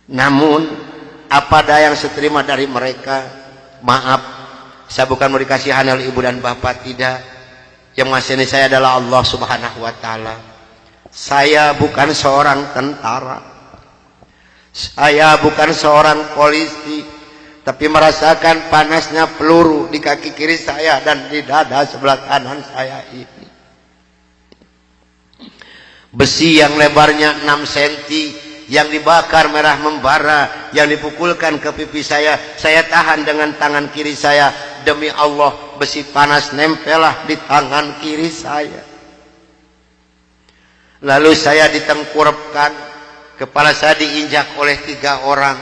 Namun apa daya yang saya terima dari mereka, maaf, saya bukan mau dikasihan oleh ibu dan bapak, tidak. Yang mengasihani saya adalah Allah Subhanahu wa Ta'ala. Saya bukan seorang tentara, saya bukan seorang polisi, tapi merasakan panasnya peluru di kaki kiri saya dan di dada sebelah kanan saya ini. Besi yang lebarnya 6 cm yang dibakar merah membara, yang dipukulkan ke pipi saya tahan dengan tangan kiri saya. Demi Allah, besi panas nempelah di tangan kiri saya. Lalu saya ditengkurapkan, kepala saya diinjak oleh 3 orang.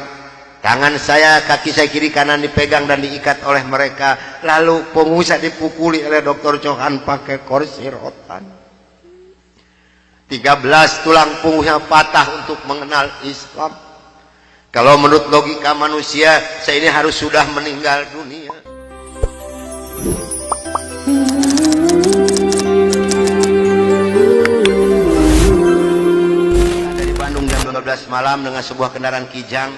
Tangan saya, kaki saya kiri kanan dipegang dan diikat oleh mereka. Lalu punggung saya dipukuli oleh Dr. Johan pakai kursi rotan. 13 tulang punggungnya patah untuk mengenal Islam. Kalau menurut logika manusia, saya ini harus sudah meninggal dunia. Dari Bandung jam 12 malam dengan sebuah kendaraan Kijang.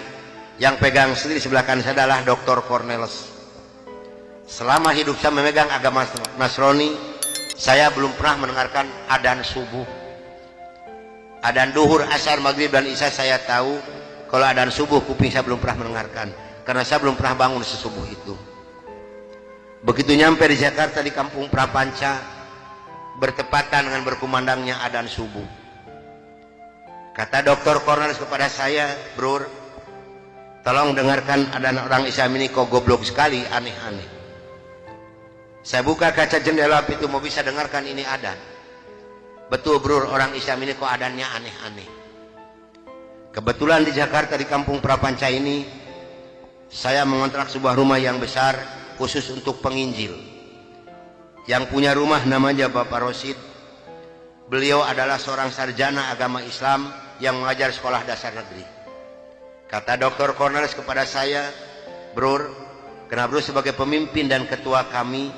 Yang pegang sendiri sebelah kanan saya adalah Dr. Cornelis. Selama hidup saya memegang agama Nasrani, saya belum pernah mendengarkan adzan subuh. Adzan duhur, asar, maghrib, dan isya saya tahu. Kalau adzan subuh, kuping saya belum pernah mendengarkan, karena saya belum pernah bangun sesubuh itu. Begitu nyampe di Jakarta, di kampung Prapanca, bertepatan dengan berkumandangnya adzan subuh. Kata Dr. Cornelis kepada saya, "Bro, tolong dengarkan adzan orang Islam ini kok goblok sekali, aneh-aneh." Saya buka kaca jendela pintu, mau bisa dengarkan ini adzan. Betul bro, orang Islam ini kok adanya aneh-aneh. Kebetulan di Jakarta, di kampung Prapanca ini, saya mengontrak sebuah rumah yang besar khusus untuk penginjil. Yang punya rumah namanya Bapak Rosid. Beliau adalah seorang sarjana agama Islam yang mengajar sekolah dasar negeri. Kata Dr. Cornelis kepada saya, "Bro, karena bro sebagai pemimpin dan ketua kami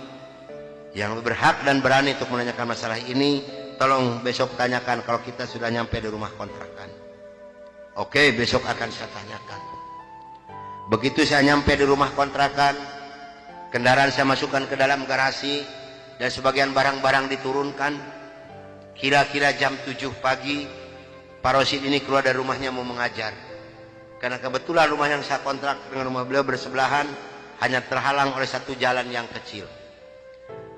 yang berhak dan berani untuk menanyakan masalah ini, tolong besok tanyakan kalau kita sudah nyampe di rumah kontrakan." Oke, besok akan saya tanyakan. Begitu saya nyampe di rumah kontrakan, kendaraan saya masukkan ke dalam garasi dan sebagian barang-barang diturunkan. Kira-kira jam 7 pagi, Pak Rosid ini keluar dari rumahnya mau mengajar. Karena kebetulan rumah yang saya kontrak dengan rumah beliau bersebelahan, hanya terhalang oleh satu jalan yang kecil.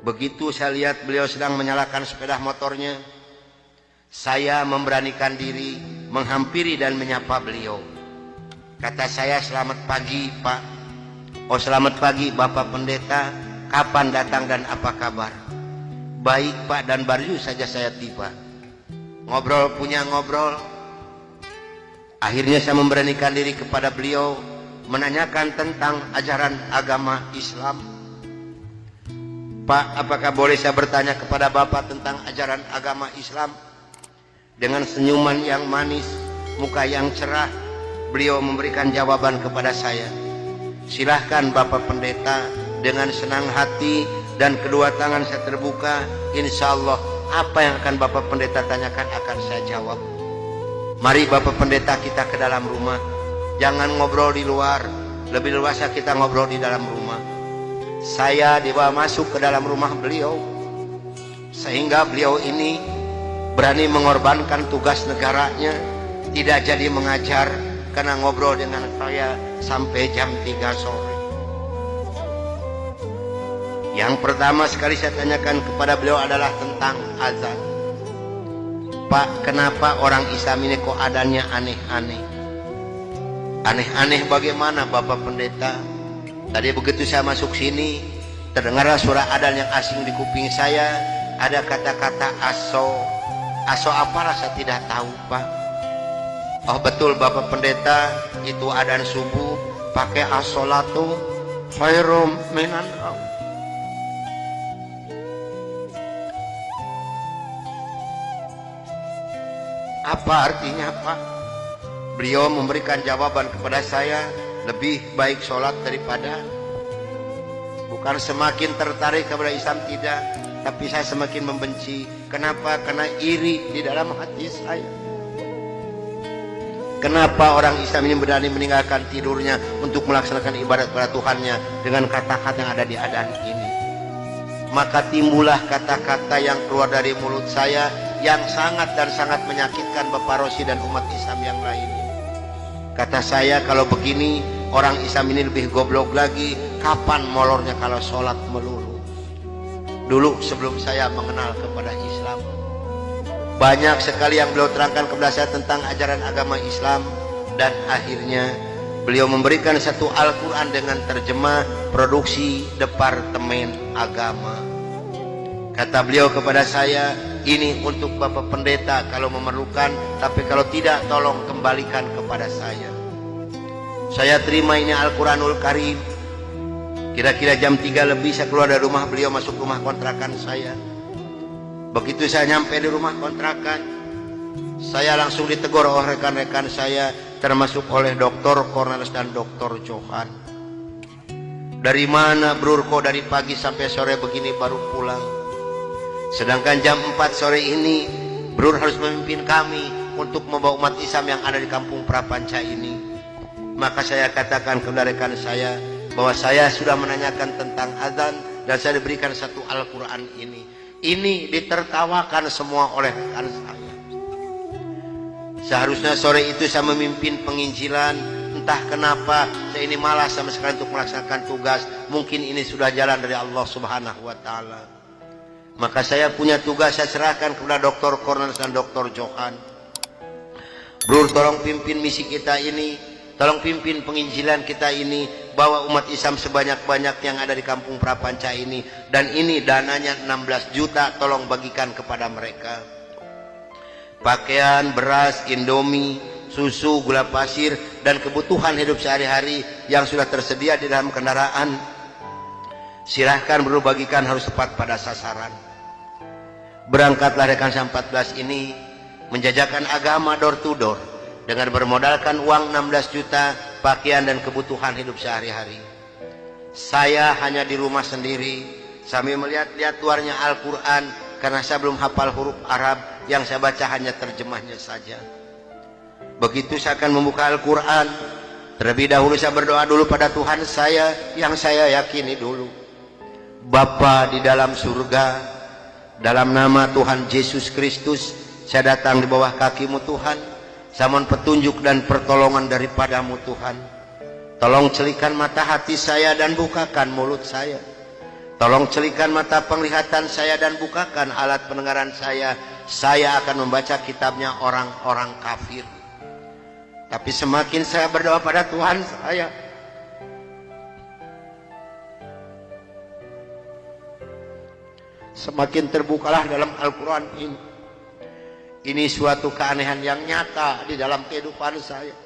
Begitu saya lihat beliau sedang menyalakan sepeda motornya, saya memberanikan diri menghampiri dan menyapa beliau. Kata saya, "Selamat pagi Pak." "Oh selamat pagi Bapak Pendeta, kapan datang dan apa kabar?" "Baik Pak, dan baru saja saya tiba." Ngobrol punya ngobrol. Akhirnya saya memberanikan diri kepada beliau, menanyakan tentang ajaran agama Islam. "Pak, apakah boleh saya bertanya kepada Bapak tentang ajaran agama Islam?" Dengan senyuman yang manis, muka yang cerah, beliau memberikan jawaban kepada saya. "Silahkan Bapak Pendeta." Dengan senang hati dan kedua tangan saya terbuka, insya Allah apa yang akan Bapak Pendeta tanyakan akan saya jawab. Mari Bapak Pendeta kita ke dalam rumah. Jangan ngobrol di luar, lebih luas kita ngobrol di dalam rumah. Saya dibawa masuk ke dalam rumah beliau, sehingga beliau ini berani mengorbankan tugas negaranya, tidak jadi mengajar karena ngobrol dengan saya sampai jam 3 sore. Yang pertama sekali saya tanyakan kepada beliau adalah tentang azan. "Pak, kenapa orang Islam ini kok adanya aneh-aneh?" "Aneh-aneh bagaimana Bapak Pendeta?" "Tadi begitu saya masuk sini, terdengarlah suara adzan yang asing di kuping saya. Ada kata-kata aso. Aso apalah saya tidak tahu Pak." "Oh betul Bapak Pendeta, itu adzan subuh pakai as-sholatu khairum minan naum." "Apa artinya Pak?" Beliau memberikan jawaban kepada saya, "Lebih baik sholat daripada..." Bukan semakin tertarik kepada Islam, tidak, tapi saya semakin membenci. Kenapa? Karena iri di dalam hati saya. Kenapa orang Islam ini berani meninggalkan tidurnya untuk melaksanakan ibadat kepada Tuhannya dengan kata-kata yang ada di adzan ini? Maka timbullah kata-kata yang keluar dari mulut saya yang sangat dan sangat menyakitkan Bapak Rosi dan umat Islam yang lainnya. Kata saya, kalau begini orang Islam ini lebih goblok lagi. Kapan molornya kalau sholat melulu? Dulu sebelum saya mengenal kepada Islam, banyak sekali yang beliau terangkan kepada saya tentang ajaran agama Islam, dan akhirnya beliau memberikan satu Al-Quran dengan terjemah produksi Departemen Agama. Kata beliau kepada saya, ini untuk Bapak Pendeta kalau memerlukan, tapi kalau tidak tolong kembalikan kepada saya. Saya terima ini Al-Quranul Karim. Kira-kira jam 3 lebih saya keluar dari rumah beliau, masuk rumah kontrakan saya. Begitu saya nyampe di rumah kontrakan, saya langsung ditegur oleh rekan-rekan saya, termasuk oleh Dr. Cornelis dan Dr. Johan. Dari mana Brur, kok dari pagi sampai sore begini baru pulang? Sedangkan jam 4 sore ini Brur harus memimpin kami untuk membawa umat Islam yang ada di kampung Prapanca ini. Maka saya katakan kepada rekan saya bahwa saya sudah menanyakan tentang azan dan saya diberikan satu Al-Quran ini. Ini ditertawakan semua oleh rekan saya. Seharusnya sore itu saya memimpin penginjilan. Entah kenapa saya ini malas sama sekali untuk melaksanakan tugas. Mungkin ini sudah jalan dari Allah Subhanahu wa Ta'ala. Maka saya punya tugas, saya serahkan kepada Dr. Cornelis dan Dr. Johan. Brur, tolong pimpin misi kita ini, tolong pimpin penginjilan kita ini, bawa umat Islam sebanyak-banyak yang ada di kampung Prapanca ini, dan ini dananya 16 juta, tolong bagikan kepada mereka. Pakaian, beras, indomie, susu, gula pasir, dan kebutuhan hidup sehari-hari yang sudah tersedia di dalam kendaraan, silahkan Brur bagikan, harus tepat pada sasaran. Berangkatlah rekan saya 14 ini menjajakan agama door to door dengan bermodalkan uang 16 juta, pakaian dan kebutuhan hidup sehari-hari. Saya hanya di rumah sendiri sambil melihat-lihat luarnya Al-Quran karena saya belum hafal huruf Arab, yang saya baca hanya terjemahnya saja. Begitu saya akan membuka Al-Quran, terlebih dahulu saya berdoa dulu pada Tuhan saya yang saya yakini dulu. Bapa di dalam surga, dalam nama Tuhan Yesus Kristus, saya datang di bawah kaki-Mu Tuhan. Saya mohon petunjuk dan pertolongan daripada-Mu Tuhan. Tolong celikan mata hati saya dan bukakan mulut saya. Tolong celikan mata penglihatan saya dan bukakan alat pendengaran saya. Saya akan membaca kitabnya orang-orang kafir. Tapi semakin saya berdoa pada Tuhan saya, semakin terbukalah dalam Al-Quran ini. Ini suatu keanehan yang nyata di dalam kehidupan saya.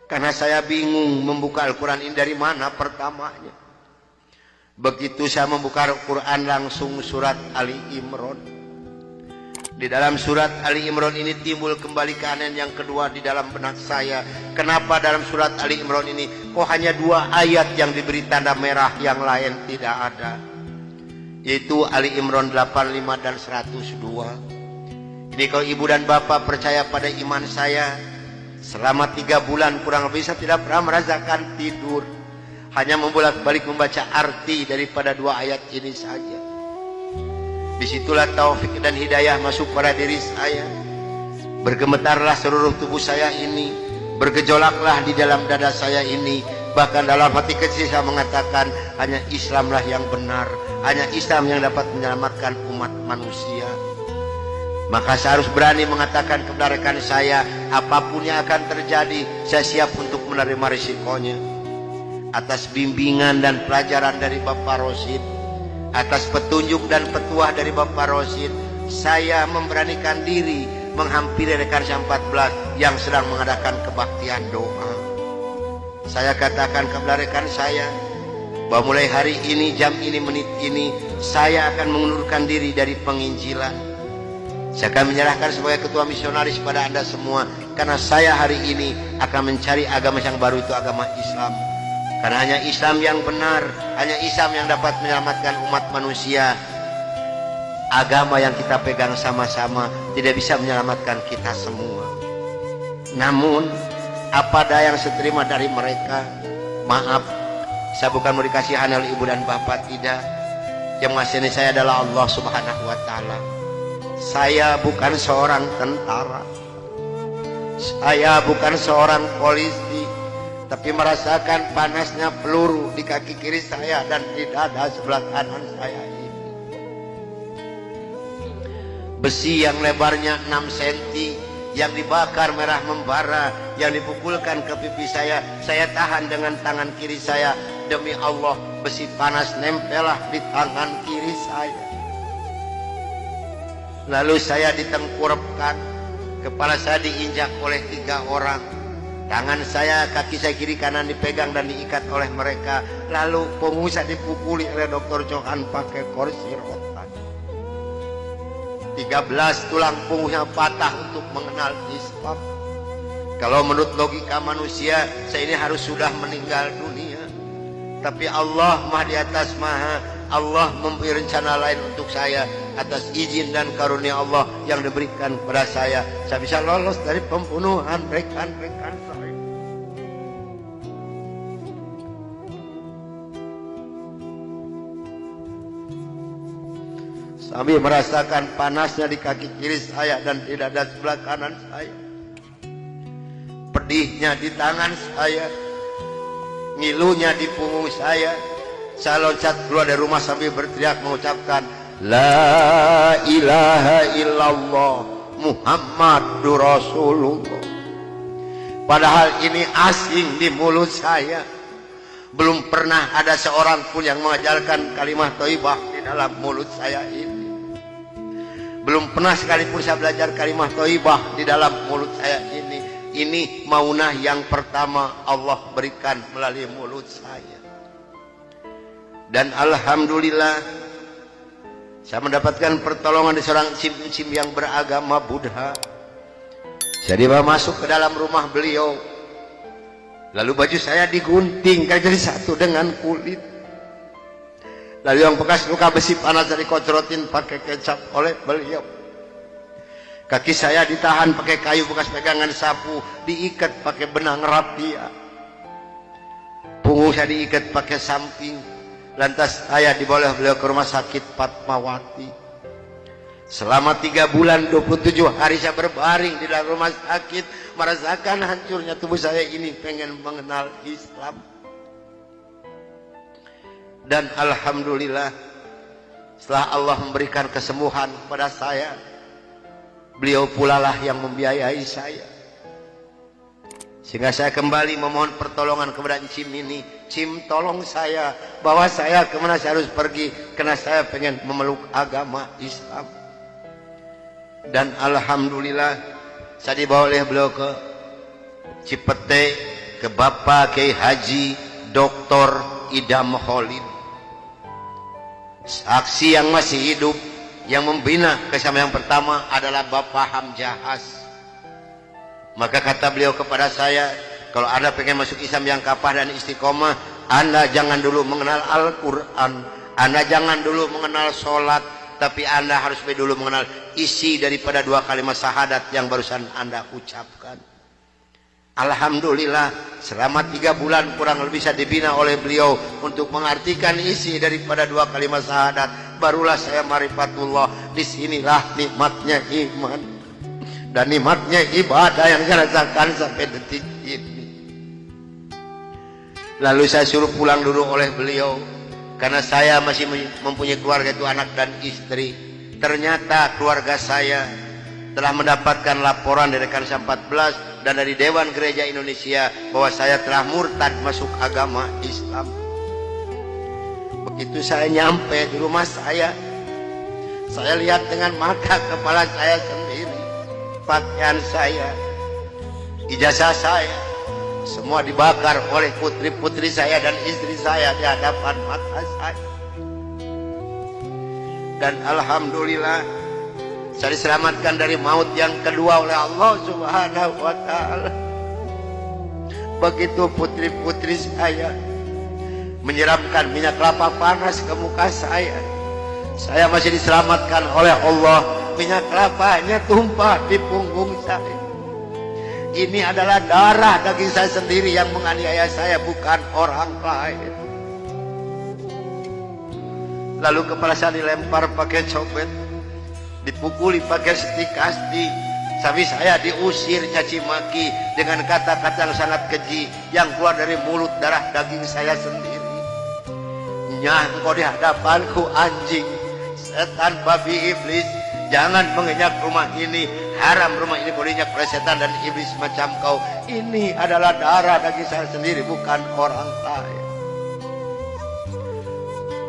Karena saya bingung membuka Al-Quran ini dari mana pertamanya. Begitu saya membuka Al-Quran langsung surat Ali Imran. Di dalam surat Ali Imran ini timbul kembali keanehan yang kedua di dalam benak saya. Kenapa dalam surat Ali Imran ini kok hanya 2 ayat yang diberi tanda merah, yang lain tidak ada? Yaitu Ali Imran 85 dan 102. Ini kalau ibu dan bapak percaya pada iman saya, selama 3 bulan kurang lebih saya tidak pernah merasakan tidur, hanya membolak-balik membaca arti daripada 2 ayat ini saja. Disitulah taufik dan hidayah masuk pada diri saya. Bergemetarlah seluruh tubuh saya ini, bergejolaklah di dalam dada saya ini. Bahkan dalam hati kecil saya mengatakan, hanya Islamlah yang benar, hanya Islam yang dapat menyelamatkan umat manusia. Maka saya harus berani mengatakan kepada rekan saya, apapun yang akan terjadi, saya siap untuk menerima risikonya. Atas bimbingan dan pelajaran dari Bapak Rosid, atas petunjuk dan petuah dari Bapak Rosid, saya memberanikan diri menghampiri rekan saya 14 yang sedang mengadakan kebaktian doa. Saya katakan kepada rekan saya bahwa mulai hari ini, jam ini, menit ini, saya akan mengundurkan diri dari penginjilan. Saya akan menyerahkan sebagai ketua misionaris pada Anda semua, karena saya hari ini akan mencari agama yang baru, itu agama Islam. Karena hanya Islam yang benar, hanya Islam yang dapat menyelamatkan umat manusia. Agama yang kita pegang sama-sama tidak bisa menyelamatkan kita semua. Namun apa daya yang saya terima dari mereka, maaf, saya bukan mau dikasihan oleh ibu dan bapak, tidak. Yang mengasihani saya adalah Allah Subhanahu wa Ta'ala. Saya bukan seorang tentara, saya bukan seorang polisi, tapi merasakan panasnya peluru di kaki kiri saya dan di dada sebelah kanan saya ini. Besi yang lebarnya 6 cm yang dibakar merah membara, yang dipukulkan ke pipi saya tahan dengan tangan kiri saya. Demi Allah, besi panas nempelah di tangan kiri saya. Lalu saya ditengkurapkan, kepala saya diinjak oleh 3 orang. Tangan saya, kaki saya kiri kanan dipegang dan diikat oleh mereka. Lalu punggung saya dipukuli oleh Dr. Johan pakai kursi rotan. 13 tulang punggungnya patah untuk mengenal Islam. Kalau menurut logika manusia, saya ini harus sudah meninggal dunia. Tapi Allah Maha di atas Maha, Allah memberi rencana lain untuk saya. Atas izin dan karunia Allah yang diberikan kepada saya bisa lolos dari pembunuhan rekan-rekan saya. Sambil merasakan panasnya di kaki kiri saya dan di dada sebelah kanan saya, pedihnya di tangan saya, ngilunya di punggung saya loncat keluar dari rumah sambil berteriak mengucapkan La ilaha illallah Muhammadur Rasulullah. Padahal ini asing di mulut saya. Belum pernah ada seorang pun yang mengajarkan kalimat thayyibah di dalam mulut saya ini. Belum pernah sekalipun saya belajar kalimat thayyibah di dalam mulut saya ini. Ini maunah yang pertama Allah berikan melalui mulut saya. Dan alhamdulillah, saya mendapatkan pertolongan dari seorang cim-cim yang beragama Buddha. Saya dibawa masuk ke dalam rumah beliau. Lalu baju saya digunting jadi satu dengan kulit. Lalu yang bekas luka besi panas dari kocrotin pakai kecap oleh beliau. Kaki saya ditahan pakai kayu bekas pegangan sapu, diikat pakai benang rapia. Punggung saya diikat pakai samping. Lantas saya dibawa beliau ke rumah sakit Fatmawati. Selama 3 bulan 27 hari saya berbaring di dalam rumah sakit, merasakan hancurnya tubuh saya ini, pengen mengenal Islam. Dan alhamdulillah, setelah Allah memberikan kesembuhan kepada saya, beliau pula lah yang membiayai saya. Sehingga saya kembali memohon pertolongan kepada Cim ini. Cim, tolong saya, bawa saya kemana saya harus pergi, karena saya pengen memeluk agama Islam. Dan alhamdulillah, saya dibawa oleh beliau ke Cipete, ke Bapak Kiai Haji Dr. Idam Khalid. Saksi yang masih hidup yang membina kesama yang pertama adalah Bapak Hamjahas. Maka kata beliau kepada saya, kalau Anda pengen masuk Islam yang kapah dan istiqomah, Anda jangan dulu mengenal Al-Quran, Anda jangan dulu mengenal sholat, tapi Anda harus dulu mengenal isi daripada 2 kalimat syahadat yang barusan Anda ucapkan. Alhamdulillah, selama 3 bulan kurang lebih saya dibina oleh beliau untuk mengartikan isi daripada 2 kalimat syahadat. Barulah saya marifatullah. Disinilah nikmatnya iman dan nikmatnya ibadah yang saya rasakan sampai detik ini. Lalu saya suruh pulang dulu oleh beliau, karena saya masih mempunyai keluarga, itu anak dan istri. Ternyata keluarga saya telah mendapatkan laporan dari Kansa 14 dan dari Dewan Gereja Indonesia bahwa saya telah murtad masuk agama Islam. Begitu saya nyampe di rumah saya lihat dengan mata kepala saya sendiri, pakaian saya, ijazah saya, semua dibakar oleh putri-putri saya dan istri saya di hadapan mata saya. Dan alhamdulillah, saya diselamatkan dari maut yang kedua oleh Allah Subhanahu wa Ta'ala. Begitu putri-putri saya menyiramkan minyak kelapa panas ke muka saya masih diselamatkan oleh Allah. Minyak kelapanya tumpah di punggung saya. Ini adalah darah daging saya sendiri yang menganiaya saya, bukan orang lain. Lalu kepala saya dilempar pakai copet, dipukuli pakai stik kasti, sampai saya diusir caci maki dengan kata-kata yang sangat keji yang keluar dari mulut darah daging saya sendiri. Nyah, engkau di hadapanku anjing, setan, babi, iblis, jangan menginjak rumah ini, haram rumah ini kau diinjak oleh setan dan iblis macam kau. Ini adalah darah daging saya sendiri, bukan orang lain.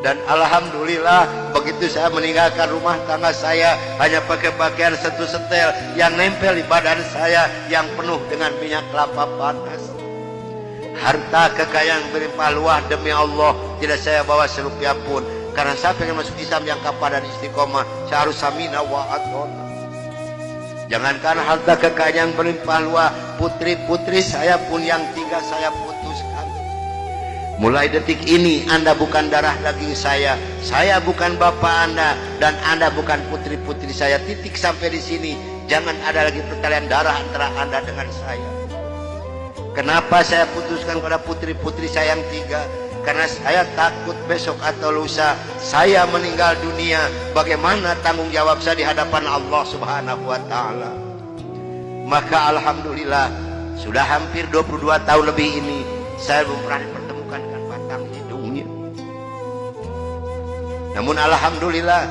Dan alhamdulillah begitu saya meninggalkan rumah tangga saya hanya pakai pakaian satu setel yang nempel di badan saya yang penuh dengan minyak kelapa panas. Harta kekayaan berlimpah luah demi Allah tidak saya bawa serupiah pun, karena saya pengen masuk Islam yang kapal dan istiqomah. Saya harus samina wa atona. Jangankan harta kekayaan yang berlimpah luah, putri-putri saya pun yang tinggal saya putuskan. Mulai detik ini Anda bukan darah daging saya bukan bapak Anda, dan Anda bukan putri-putri saya. Titik sampai di sini. Jangan ada lagi pertalian darah antara Anda dengan saya. Kenapa saya putuskan kepada putri-putri saya yang tiga? Karena saya takut besok atau lusa saya meninggal dunia, bagaimana tanggung jawab saya di hadapan Allah Subhanahu wa taala. Maka alhamdulillah sudah hampir 22 tahun lebih ini saya belum pernah dipertemukan dengan batang hidungnya. Namun alhamdulillah,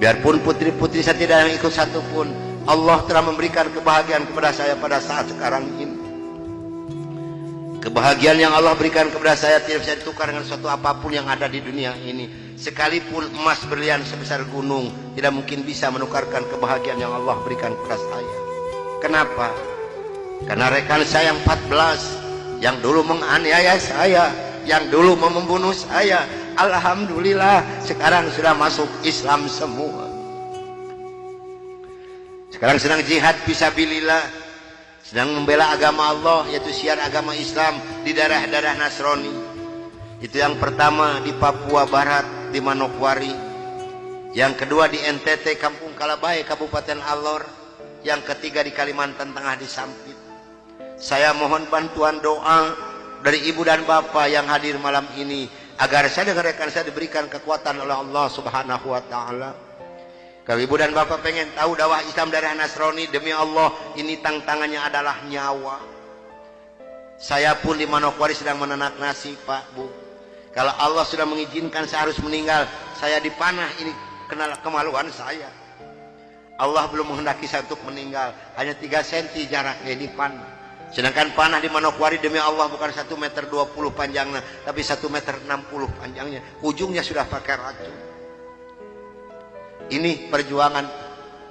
biarpun putri-putri saya tidak yang ikut satupun, Allah telah memberikan kebahagiaan kepada saya pada saat sekarang ini. Kebahagiaan yang Allah berikan kepada saya tidak bisa ditukar dengan suatu apapun yang ada di dunia ini. Sekalipun emas berlian sebesar gunung tidak mungkin bisa menukarkan kebahagiaan yang Allah berikan kepada saya. Kenapa? Karena rekan saya yang 14 yang dulu menganiaya saya, yang dulu membunuh saya, alhamdulillah sekarang sudah masuk Islam semua. Sekarang sedang jihad fisabilillah, sedang membela agama Allah, yaitu syiar agama Islam di daerah-daerah Nasrani. Itu yang pertama di Papua Barat, di Manokwari. Yang kedua di NTT, Kampung Kalabai, Kabupaten Alor. Yang ketiga di Kalimantan Tengah, di Sampit. Saya mohon bantuan doa dari ibu dan bapak yang hadir malam ini, agar saya dengan rekan saya diberikan kekuatan oleh Allah Subhanahu wa taala. Kalau ibu dan bapak pengen tahu dakwah Islam daerah Nasrani, demi Allah ini tantangannya adalah nyawa. Saya pun di Manokwari sedang menanak nasi, Pak, Bu. Kalau Allah sudah mengizinkan saya harus meninggal, saya dipanah, ini kenal kemaluan saya. Allah belum menghendaki saya untuk meninggal, hanya 3 cm jaraknya di panah. Sedangkan panah di Manokwari demi Allah bukan 1,20 meter panjangnya, tapi 1,60 meter panjangnya. Ujungnya sudah pakai racun. Ini perjuangan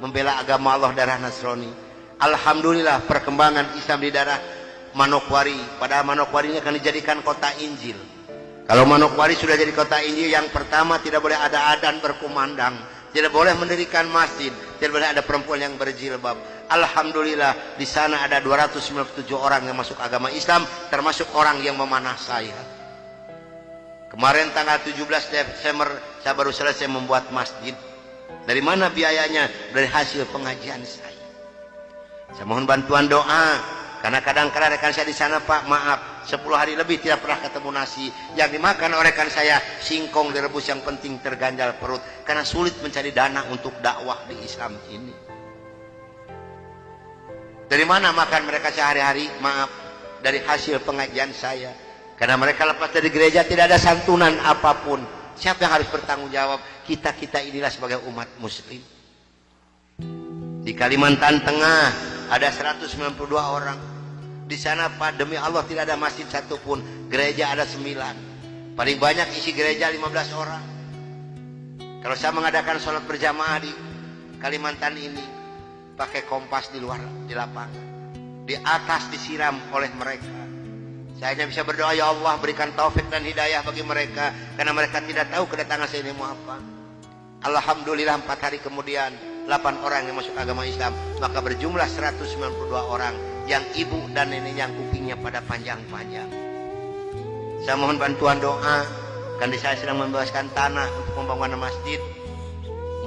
membela agama Allah daerah Nasrani. Alhamdulillah perkembangan Islam di daerah Manokwari. Padahal Manokwari ini akan dijadikan kota Injil. Kalau Manokwari sudah jadi kota Injil, yang pertama tidak boleh ada adzan berkumandang, tidak boleh mendirikan masjid, tidak boleh ada perempuan yang berjilbab. Alhamdulillah di sana ada 297 orang yang masuk agama Islam, termasuk orang yang memanah saya. Kemarin tanggal 17 Desember saya baru selesai membuat masjid. Dari mana biayanya? Dari hasil pengajian saya. Saya mohon bantuan doa, karena kadang-kadang rekan saya di sana, Pak, maaf, 10 hari lebih tidak pernah ketemu nasi. Yang dimakan oleh rekan saya singkong direbus, yang penting terganjal perut, karena sulit mencari dana untuk dakwah di Islam ini. Dari mana makan mereka sehari-hari? Maaf, dari hasil pengajian saya. Karena mereka lepas dari gereja tidak ada santunan apapun. Siapa yang harus bertanggung jawab? Kita inilah sebagai umat muslim. Di Kalimantan Tengah ada 192 orang. Di sana, Pak, demi Allah tidak ada masjid satupun. Gereja ada 9. Paling banyak isi gereja 15 orang. Kalau saya mengadakan sholat berjamaah di Kalimantan ini, pakai kompas di luar, di lapangan. Di atas disiram oleh mereka. Saya hanya bisa berdoa, ya Allah berikan taufik dan hidayah bagi mereka, karena mereka tidak tahu kedatangan saya ini mau apa. Alhamdulillah 4 hari kemudian 8 orang yang masuk agama Islam, maka berjumlah 192 orang yang ibu dan nenek yang kupingnya pada panjang-panjang. Saya mohon bantuan doa, karena saya sedang membebaskan tanah untuk pembangunan masjid.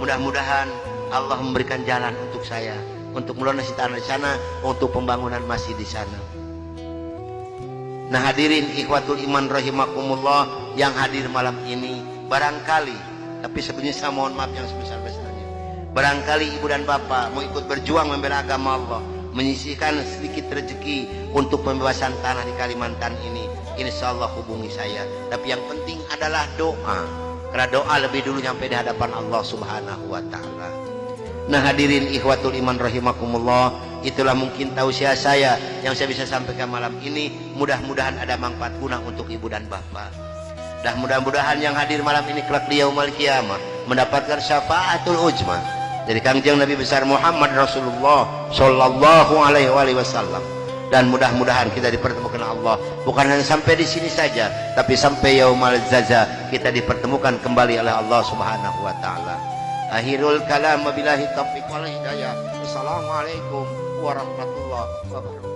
Mudah-mudahan Allah memberikan jalan untuk saya untuk melunasi tanah di sana, untuk pembangunan masjid di sana. Nah hadirin ikhwatul iman rahimakumullah yang hadir malam ini, barangkali, tapi sebelumnya saya mohon maaf yang sebesar-besarnya, barangkali ibu dan bapak mau ikut berjuang membela agama Allah, menyisihkan sedikit rezeki untuk pembebasan tanah di Kalimantan ini, insya Allah hubungi saya. Tapi yang penting adalah doa, karena doa lebih dulu sampai di hadapan Allah subhanahu wa ta'ala. Nah hadirin ikhwatul iman rahimakumullah, itulah mungkin tausiah saya yang saya bisa sampaikan malam ini. Mudah-mudahan ada manfaat guna untuk ibu dan bapak, dan mudah-mudahan yang hadir malam ini kelak di yaumul qiyamah mendapatkan syafaatul ujma dari Kangjeng Nabi besar Muhammad Rasulullah Sallallahu Alaihi Wasallam. Dan mudah-mudahan kita dipertemukan Allah bukan hanya sampai di sini saja, tapi sampai yaumul jaza kita dipertemukan kembali oleh Allah Subhanahu wa taala. Akhirul kalam wabillahi taufiq wal hidayah. Assalamualaikum warahmatullahi wabarakatuh.